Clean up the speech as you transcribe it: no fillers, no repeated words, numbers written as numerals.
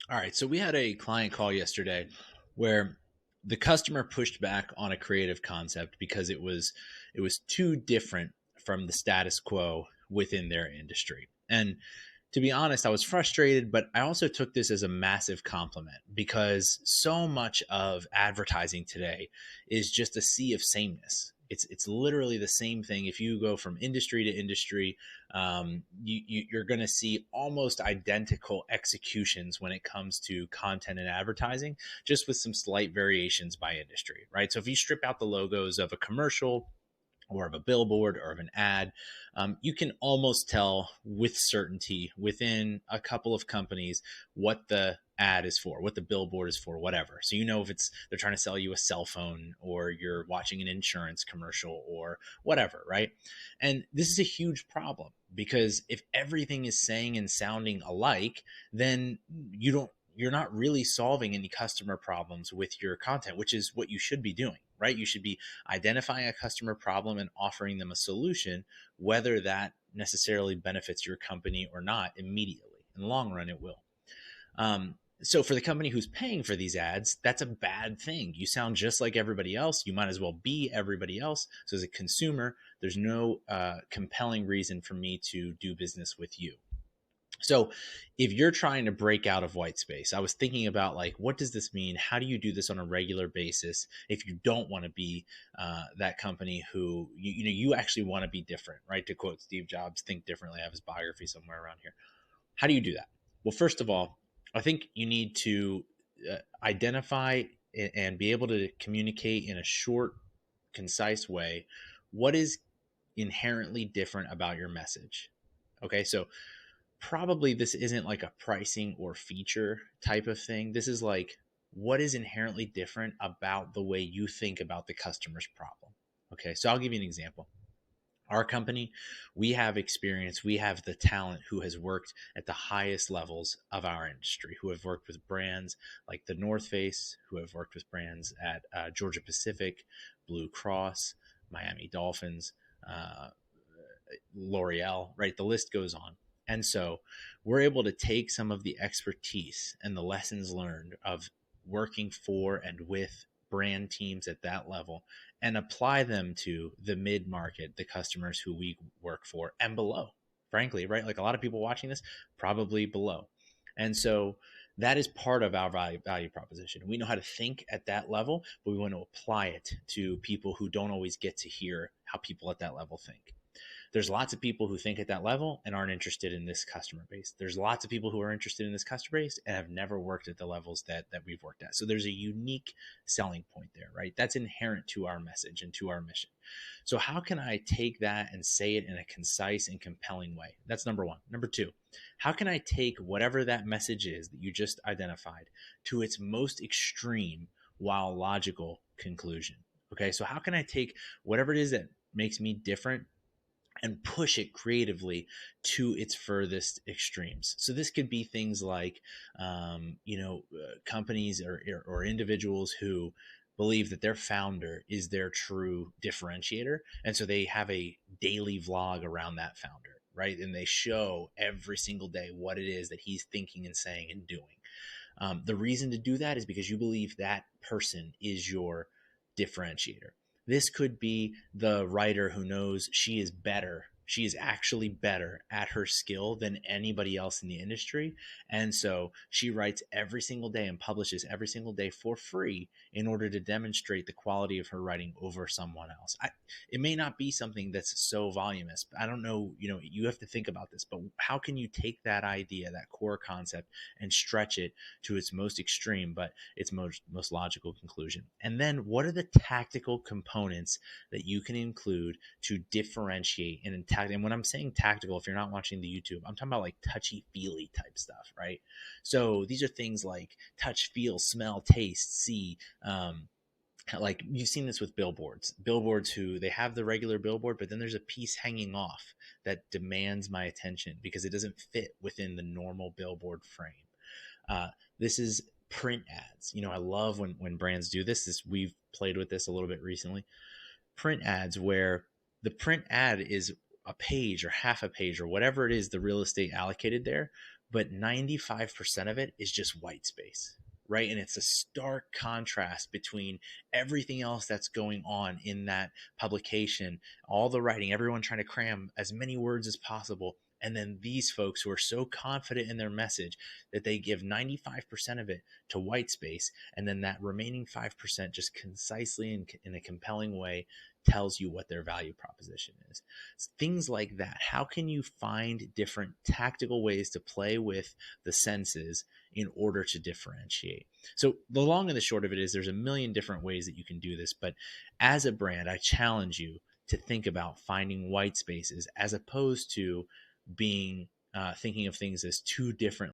All right. So we had a client call yesterday where the customer pushed back on a creative concept because it was too different from the status quo within their industry. And to be honest, I was frustrated, but I also took this as a massive compliment because so much of advertising today is just a sea of sameness. It's literally the same thing. If you go from industry to industry, you're going to see almost identical executions when it comes to content and advertising, just with some slight variations by industry, right? So if you strip out the logos of a commercial or of a billboard or of an ad, you can almost tell with certainty within a couple of companies what the ad is for, what the billboard is for, whatever. So you know if it's they're trying to sell you a cell phone or you're watching an insurance commercial or whatever, right? And this is a huge problem because if everything is saying and sounding alike, then you're not really solving any customer problems with your content, which is what you should be doing, right? You should be identifying a customer problem and offering them a solution, whether that necessarily benefits your company or not immediately. In the long run, it will. So for the company who's paying for these ads, that's a bad thing. You sound just like everybody else. You might as well be everybody else. So as a consumer, there's no compelling reason for me to do business with you. So if you're trying to break out of white space, I was thinking about like, what does this mean? How do you do this on a regular basis if you don't want to be that company who, you actually want to be different, right? To quote Steve Jobs, think differently. I have his biography somewhere around here. How do you do that? Well, first of all, I think you need to identify and be able to communicate in a short, concise way what is inherently different about your message. Okay, so probably this isn't like a pricing or feature type of thing. This is like what is inherently different about the way you think about the customer's problem. Okay, so I'll give you an example. Our company, we have experience, we have the talent who has worked at the highest levels of our industry, who have worked with brands like the North Face, who have worked with brands at Georgia Pacific, Blue Cross, Miami Dolphins, uh, L'Oreal, right? The list goes on. And so we're able to take some of the expertise and the lessons learned of working for and with brand teams at that level and apply them to the mid market, the customers who we work for and below, frankly, right? Like a lot of people watching this, probably below. And so that is part of our value proposition. We know how to think at that level, but we want to apply it to people who don't always get to hear how people at that level think. There's lots of people who think at that level and aren't interested in this customer base. There's lots of people who are interested in this customer base and have never worked at the levels that we've worked at. So there's a unique selling point there, right? That's inherent to our message and to our mission. So how can I take that and say it in a concise and compelling way? That's number one. Number two, how can I take whatever that message is that you just identified to its most extreme while logical conclusion? Okay, so how can I take whatever it is that makes me different and push it creatively to its furthest extremes. So this could be things like, companies or individuals who believe that their founder is their true differentiator, and so they have a daily vlog around that founder, right? And they show every single day what it is that he's thinking and saying and doing. The reason to do that is because you believe that person is your differentiator. This could be the writer who knows she is better. She is actually better at her skill than anybody else in the industry. And so she writes every single day and publishes every single day for free in order to demonstrate the quality of her writing over someone else. It may not be something that's so voluminous. But I don't know, you have to think about this, but how can you take that idea, that core concept, and stretch it to its most extreme, but its most logical conclusion? And then what are the tactical components that you can include to differentiate and when I'm saying tactical, if you're not watching the YouTube, I'm talking about like touchy feely type stuff, right? So these are things like touch, feel, smell, taste, see. Like you've seen this with billboards who they have the regular billboard, but then there's a piece hanging off that demands my attention because it doesn't fit within the normal billboard frame. This is print ads. I love when brands do this. We've played with this a little bit recently. Print ads where the print ad is a page or half a page or whatever it is, the real estate allocated there, but 95% of it is just white space, right? And it's a stark contrast between everything else that's going on in that publication, all the writing, everyone trying to cram as many words as possible. And then these folks who are so confident in their message that they give 95% of it to white space. And then that remaining 5% just concisely and in a compelling way tells you what their value proposition is. Things like that. How can you find different tactical ways to play with the senses in order to differentiate? So the long and the short of it is there's a million different ways that you can do this, but as a brand, I challenge you to think about finding white spaces as opposed to being thinking of things as two different